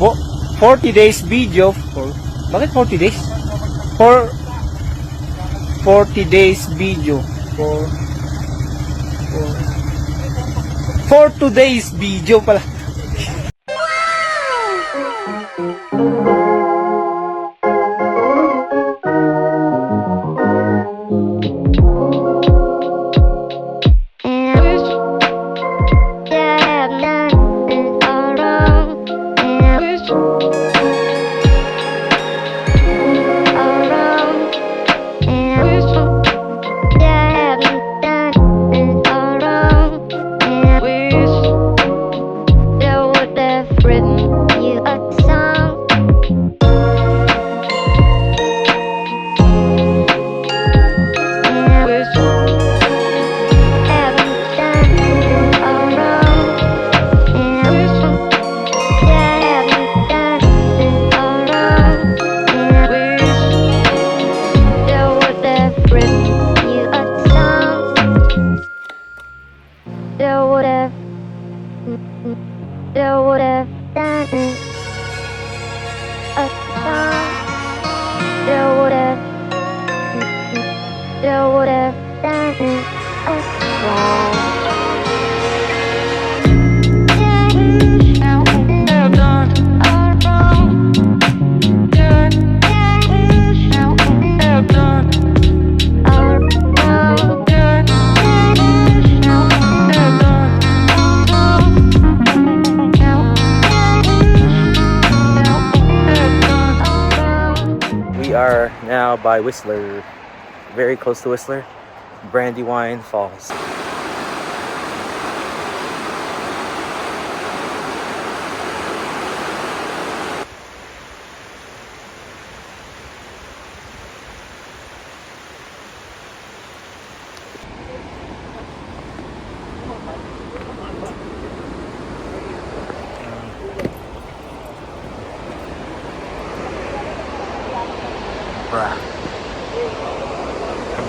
40 days video. Bakit 40 days? For 40 days video. For 2 days video pala. We are now by Whistler, very close to Whistler, Brandywine Falls.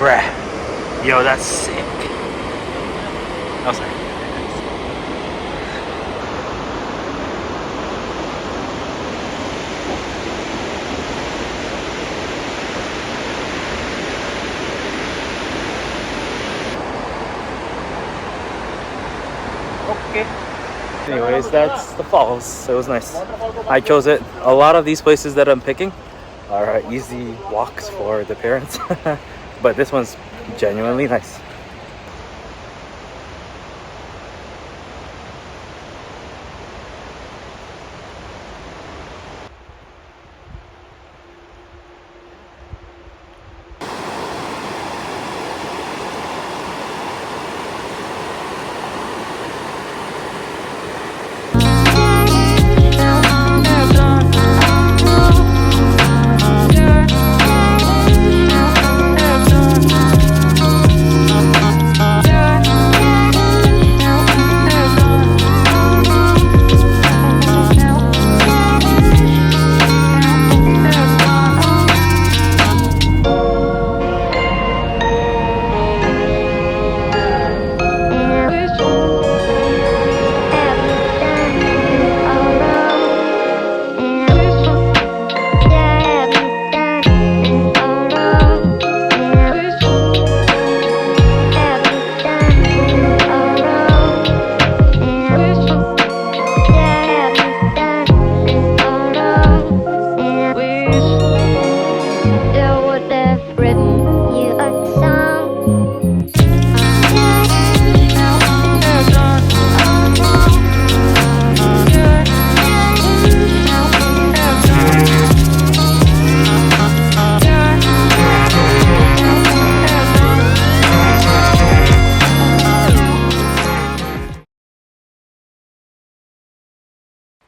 Bruh. Yo, that's sick. Oh, sorry. Okay. Anyways, that's the falls. It was nice. I chose it. A lot of these places that I'm picking are easy walks for the parents. But this one's genuinely nice.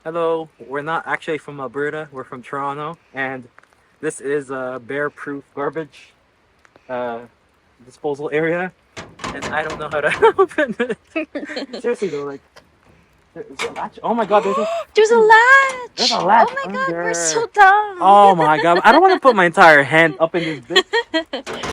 Hello, we're not actually from Alberta, we're from Toronto, and this is a bear-proof garbage disposal area, and I don't know how to open it. Seriously though, like, is there a latch? Oh my god, there's a latch! There's a latch. Oh my god, we're so dumb! Oh my god, I don't want to put my entire hand up in this bitch.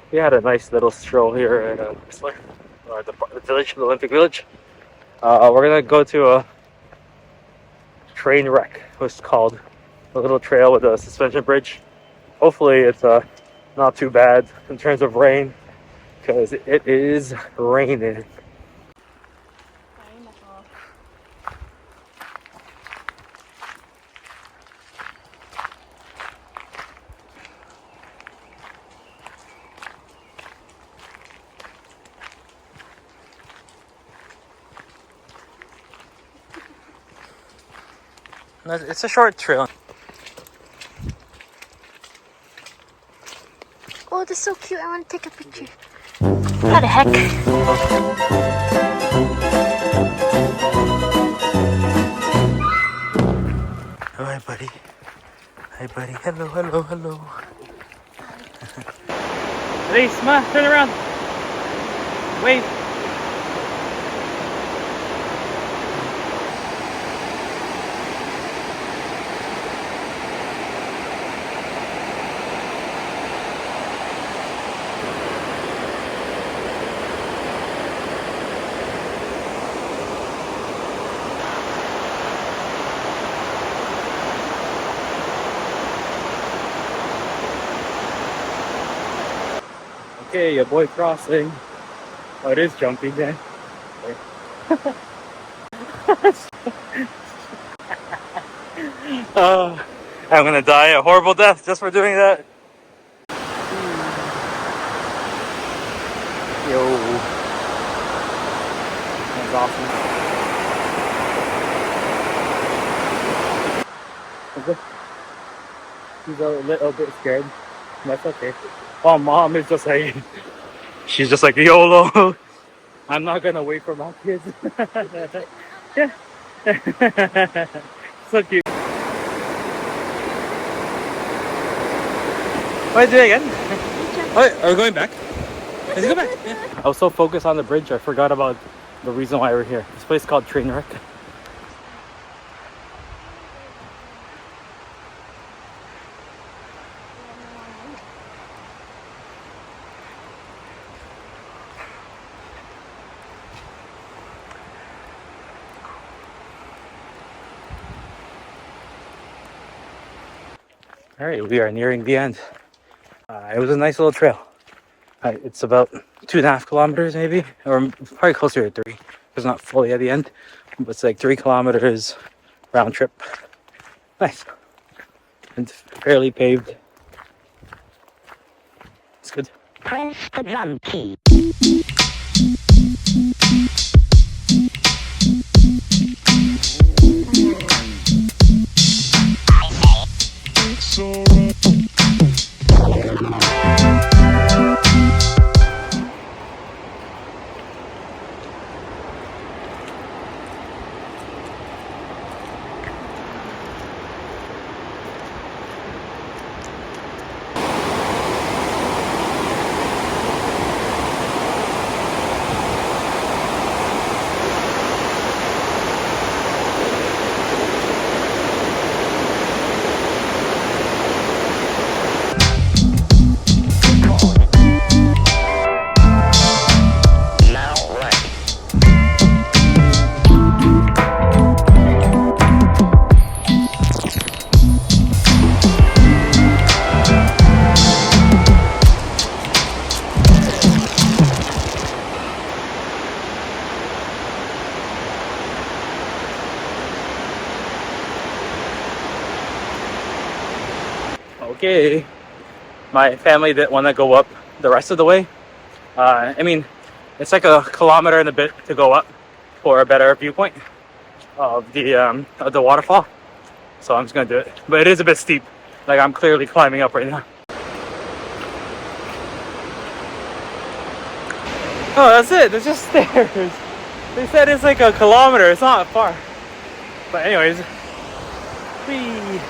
We had a nice little stroll here at Whistler, or the village, the Olympic Village. We're gonna go to a train wreck, what's called a little trail with a suspension bridge. Hopefully, it's not too bad in terms of rain, because it is raining. It's a short trail. Oh, that's so cute. I want to take a picture. What the heck? Hi, buddy. Hi, buddy. Hello, hello, hello. Hey, Sma, turn around. Wave. Okay, your boy crossing. Oh, it is jumping then. I'm gonna die a horrible death just for doing that. Yo, that's awesome. He's a little bit scared. That's okay. Oh, mom is just like, she's just like YOLO. I'm not gonna wait for my kids. Yeah. So cute. What are you doing again? Oh, are we going back? Let's go back. Yeah. I was so focused on the bridge, I forgot about the reason why we're here. This place is called Trainwreck. All right, we are nearing the end. It was a nice little trail. It's about 2.5 kilometers maybe, or probably closer to 3. It's not fully at the end, but it's like 3 kilometers round trip. Nice. And fairly paved. It's good. Press the drum key. Okay, my family didn't want to go up the rest of the way. I mean, it's like a kilometer and a bit to go up for a better viewpoint of the waterfall. So I'm just gonna do it, but it is a bit steep. Like I'm clearly climbing up right now. Oh, that's it. There's just stairs. They said it's like a kilometer. It's not far. But anyways, whee.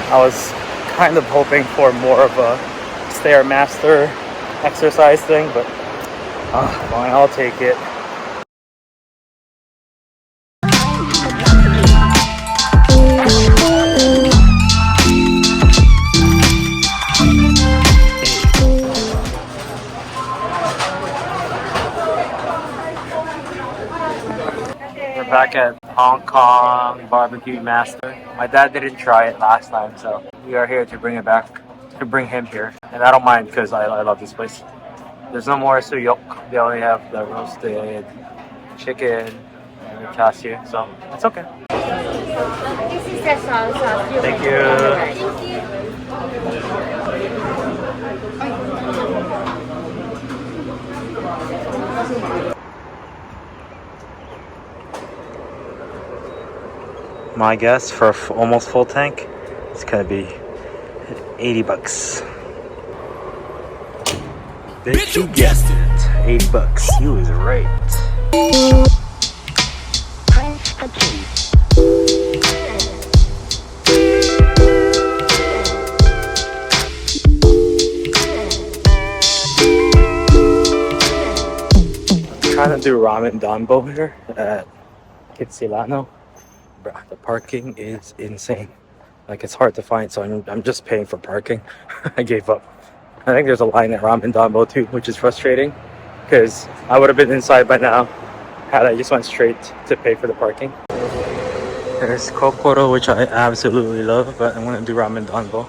I was kind of hoping for more of a Stairmaster exercise thing, but fine, I'll take it. We're back at Hong Kong BBQ Master. My dad didn't try it last time, so we are here to bring it back, to bring him here. And I don't mind because I love this place. There's no more suyok. They only have the roasted chicken and the cashew, so it's okay. This is the salsa. Thank you. My guess for almost full tank, it's gonna be 80 bucks. Bitch, you guessed it. 80 bucks. You was right. I'm trying to do Ramen Danbo here at Kitsilano. The parking is insane. Like, it's hard to find, so I'm just paying for parking. I gave up. I think there's a line at Ramen Danbo too, which is frustrating because I would have been inside by now had I just went straight to pay for the parking. There's Kokoro, which I absolutely love, but I'm gonna do Ramen Danbo.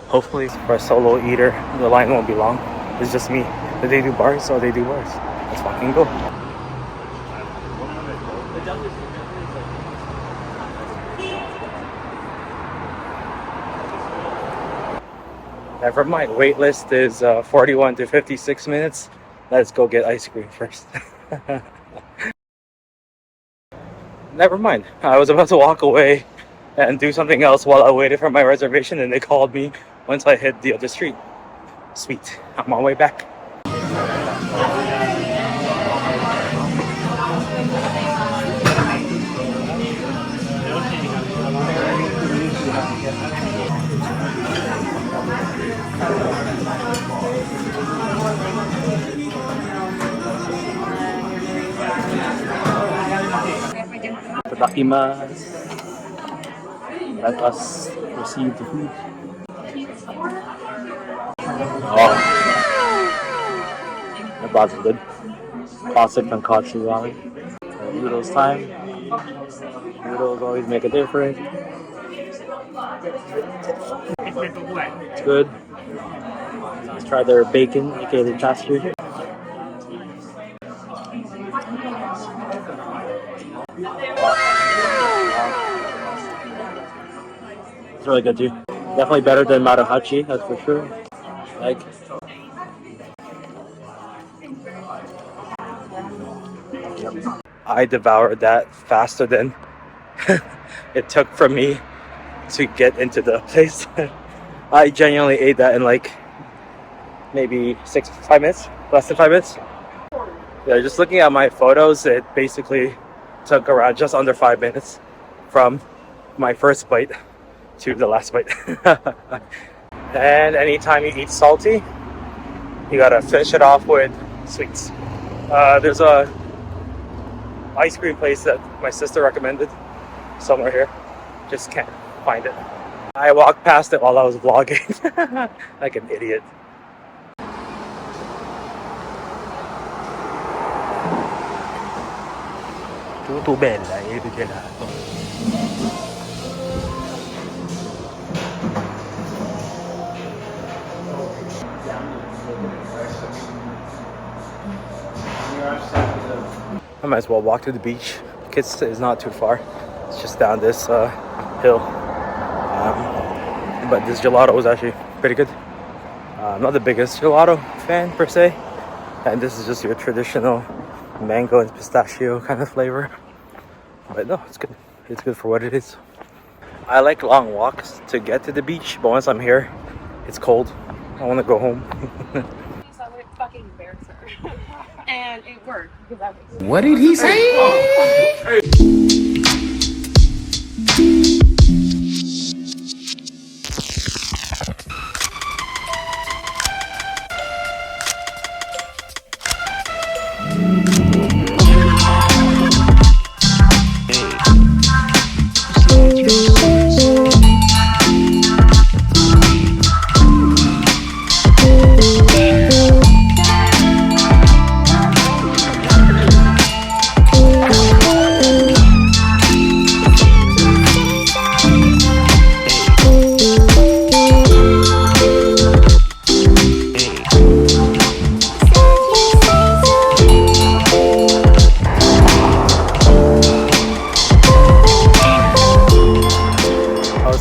Hopefully for a solo eater, the line won't be long. It's just me. Did they do bars? Oh, they do bars. Let's fucking go. Never mind, wait list is 41 to 56 minutes. Let's go get ice cream first. Never mind, I was about to walk away and do something else while I waited for my reservation, and they called me once I hit the other street. Sweet, I'm on my way back. Itadakimasu. Let us receive the food. Oh, that box is good. Classic tonkatsu ramen. Noodles time. Noodles always make a difference. It's good. Let's try their bacon, aka the cashew. It's really good too. Definitely better than Marahachi, that's for sure. Like, I devoured that faster than it took for me to get into the place. I genuinely ate that in like maybe 5 minutes, less than 5 minutes. Yeah, just looking at my photos, it basically took around just under 5 minutes from my first bite to the last bite. And anytime you eat salty, you gotta finish it off with sweets. There's a ice cream place that my sister recommended somewhere here. Just can't find it. I walked past it while I was vlogging like an idiot. Tutto bella, il gelato. I might as well walk to the beach. Kids is not too far. It's just down this hill. But this gelato was actually pretty good. I'm not the biggest gelato fan per se, and this is just your traditional mango and pistachio kind of flavor. But no, it's good. It's good for what it is. I like long walks to get to the beach, but once I'm here, it's cold. I want to go home. So I went fucking embarrass her. And it worked because I was. What did he say?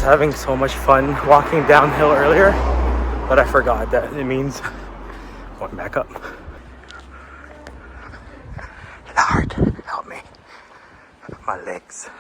was having so much fun walking downhill earlier, but I forgot that it means going back up. Lord, help me. My legs.